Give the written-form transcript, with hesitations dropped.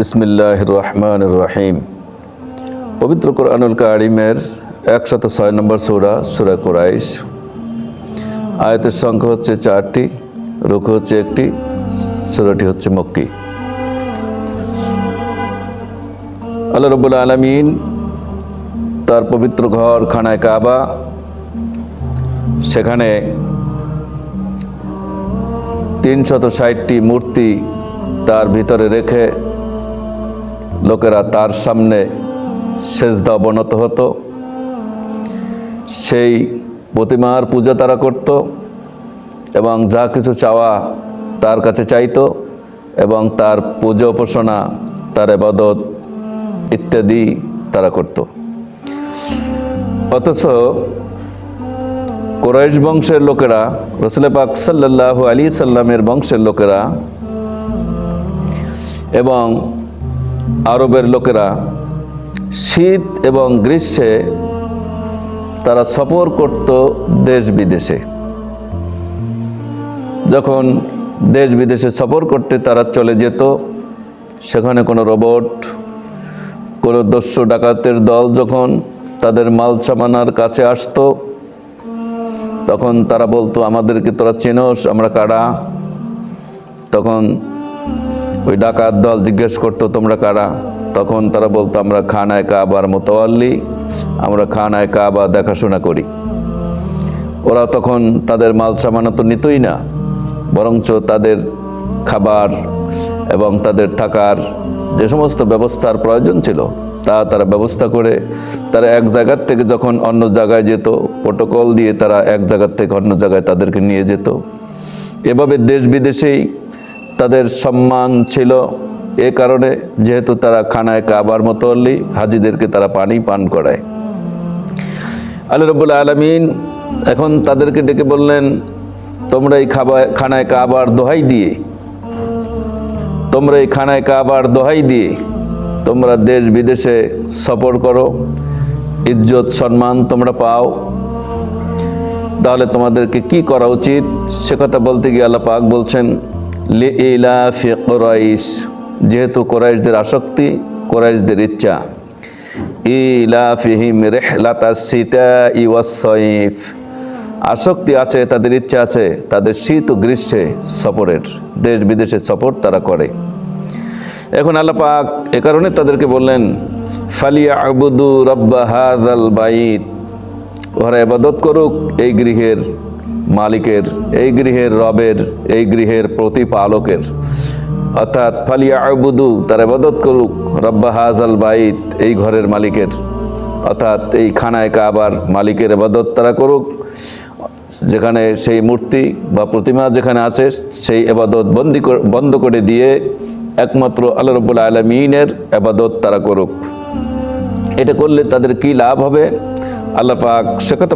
বিসমিল্লাহির রহমানির রহিম। পবিত্র কোরআনুল কারীমের 106 নম্বর সূরা সূরা কুরাইশ। আয়াতের সংখ্যা হচ্ছে 4টি, রুকু হচ্ছে 1টি, সূরাটি হচ্ছে মক্কি। আল্লাহ রাব্বুল আলামিন তার পবিত্র ঘর খানায় কাবা, সেখানে 360টি মূর্তি তার ভিতরে রেখে লোকেরা তার সামনে সেজদা অবনত হতো। সেই প্রতিমার পূজা তারা করত এবং যা কিছু চাওয়া তার কাছে চাইতো এবং তার পূজা উপাসনা, তার ইবাদত ইত্যাদি তারা করত। অথচ কুরাইশ বংশের লোকেরা, রাসূল পাক সাল্লাল্লাহু আলাইহি সাল্লামের বংশের লোকেরা এবং আরবের লোকেরা শীত এবং গ্রীষ্মে তারা সফর করত দেশ বিদেশে। যখন দেশ বিদেশে সফর করতে তারা চলে যেত, সেখানে কোনো রোবট, কোনো দস্যু ডাকাতের দল যখন তাদের মাল সামানার কাছে আসতো, তখন তারা বলতো, আমাদেরকে তোরা চেনোস, আমরা কারা? তখন ওই ডাকাত দল জিজ্ঞেস করতো, তোমরা কারা? তখন তারা বলতো, আমরা খানায় কাবার মুতাওয়াল্লি, আমরা খানায় কাবা দেখাশোনা করি। ওরা তখন তাদের মাল সামানা তো নিতই না, বরঞ্চ তাদের খাবার এবং তাদের থাকার যে সমস্ত ব্যবস্থার প্রয়োজন ছিল তারা ব্যবস্থা করে তারা এক জায়গার থেকে যখন অন্য জায়গায় যেত, প্রোটোকল দিয়ে তারা এক জায়গার থেকে অন্য জায়গায় তাদেরকে নিয়ে যেত। এভাবে দেশ বিদেশেই তাদের সম্মান ছিল, এ কারণে যেহেতু তারা খানায় কাবার মুতাওয়াল্লি, হাজিদেরকে তারা পানি পান করায়। আল্লাহ রাব্বুল আলামিন এখন তাদেরকে ডেকে বললেন, তোমরা এই খানায় কাবার দোহাই দিয়ে, তোমরা এই খানায় কাবার দোহাই দিয়ে তোমরা দেশ বিদেশে সফর করো, ইজ্জত সম্মান তোমরা পাও, তাহলে তোমাদেরকে কি করা উচিত? সে কথা বলতে গিয়ে আল্লাহ পাক বলছেন, লিইলাফি কুরাইশ, যেহেতু কুরাইশদের আসক্তি, কুরাইশদের ইচ্ছা, ইলাফিহিম রিহলাতাস সিতাই ওয়াস সাইফ, আসক্তি আছে, তাদের ইচ্ছা আছে, তাদের শীত ও গ্রীষ্মে সফরের, দেশ বিদেশে সফর তারা করে। এখন আল্লাহ পাক এ কারণে তাদেরকে বললেন, ফালিয়াবুদু রাব্বা হাযাল বাইত, ওরা ইবাদত করুক এই গৃহের মালিকের, এই গৃহের রবের, এই গৃহের প্রতিপালকের। অর্থাৎ ফালিয়াবুদু, তারা ইবাদত করুক, রাব্বা হাযাল বাইত, এই ঘরের মালিকের, অর্থাৎ এই খানায় কাবার মালিকের ইবাদত তারা করুক। যেখানে সেই মূর্তি বা প্রতিমা যেখানে আছে, সেই ইবাদত বন্ধ করে দিয়ে একমাত্র আল্লাহ রাব্বুল আলামিনের ইবাদত তারা করুক। এটা করলে তাদের কি লাভ হবে? আল্লাহ পাক সে কথা